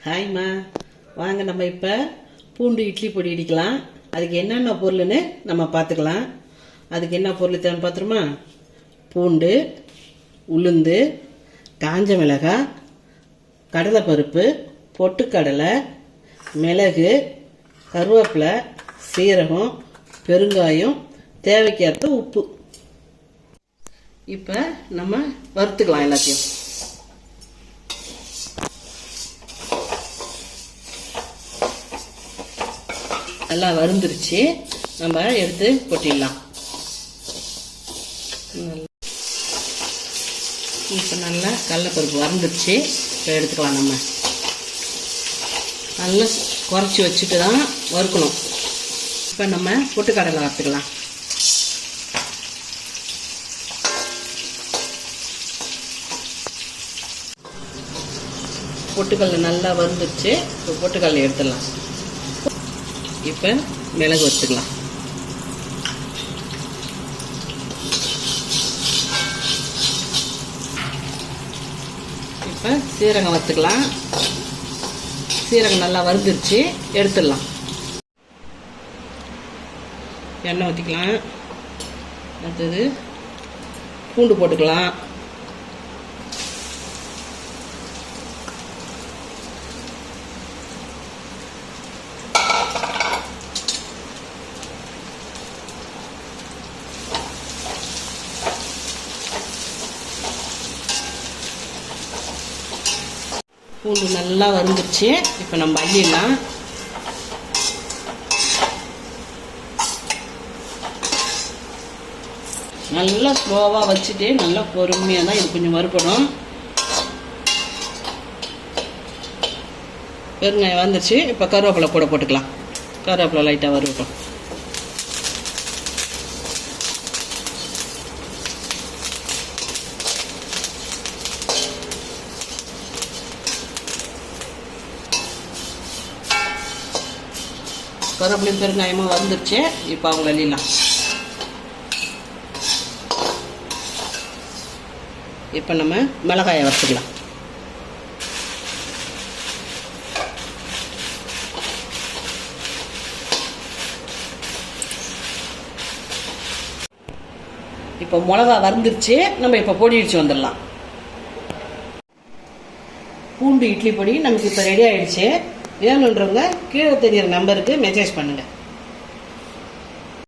ஹாய்மா, வாங்க நம்ம இப்போ பூண்டு இட்லி பொடி இடிக்கலாம். அதுக்கு என்னென்ன பொருள்னு நம்ம பார்த்துக்கலாம். அதுக்கு என்ன பொருள் தேவைன்னு பார்த்துருமா? பூண்டு, உளுந்து, காஞ்ச மிளகாய், கடலைப்பருப்பு, பொட்டுக்கடலை, மிளகு, கருவேப்பிலை, சீரகம், பெருங்காயம், தேவைக்கேற்ற உப்பு. இப்போ நம்ம வறுத்துக்கலாம் எல்லாத்தையும். நல்லா வறுந்துருச்சு, நம்ம எடுத்து கொட்டிடலாம். இப்போ நல்லா கடலைப்பருப்பு வறுந்துருச்சு, இப்போ எடுத்துக்கலாம். நம்ம நல்லா குறைச்சி வச்சுட்டு தான் வறுக்கணும். இப்போ நம்ம பொட்டுக்கடலை வறுத்துக்கலாம். பொட்டுக்கடலை நல்லா வறுந்துருச்சு, இப்போ பொட்டுக்கடலை எடுத்துடலாம். இப்போ மிளகு வறுத்துக்கலாம். இப்போ சீரகம் வறுத்துக்கலாம். சீரகம் நல்லா வறுந்துருச்சு, எடுத்துடலாம். எண்ணெய் ஊற்றிக்கலாம். அடுத்தது பூண்டு போட்டுக்கலாம். பூண்டு நல்லா வறுந்துருச்சு, இப்போ நம்ம அள்ளிடலாம். நல்லா ஸ்லோவாக வச்சுட்டு நல்லா பொறுமையாக தான் இது கொஞ்சம் வறுக்கணும். பெருங்காயம் வந்துருச்சு, இப்போ கருவேப்பிலை கூட போட்டுக்கலாம். கருவேப்பிலை லைட்டாக வறுக்கணும். கருவேப்பிலையும் பெருங்காயமாக வந்துருச்சு, இப்போ அவங்க அள்ளிடலாம். இப்போ நம்ம மிளகாயை வறுத்துக்கலாம். இப்போ மிளகா வறுந்துருச்சு, நம்ம இப்போ பொடி இடிச்சு வந்துடலாம். பூண்டு இட்லி பொடி நமக்கு இப்போ ரெடி ஆயிடுச்சு. வேணுன்றவங்க கீழே தெரியிற நம்பருக்கு மெசேஜ் பண்ணுங்கள்.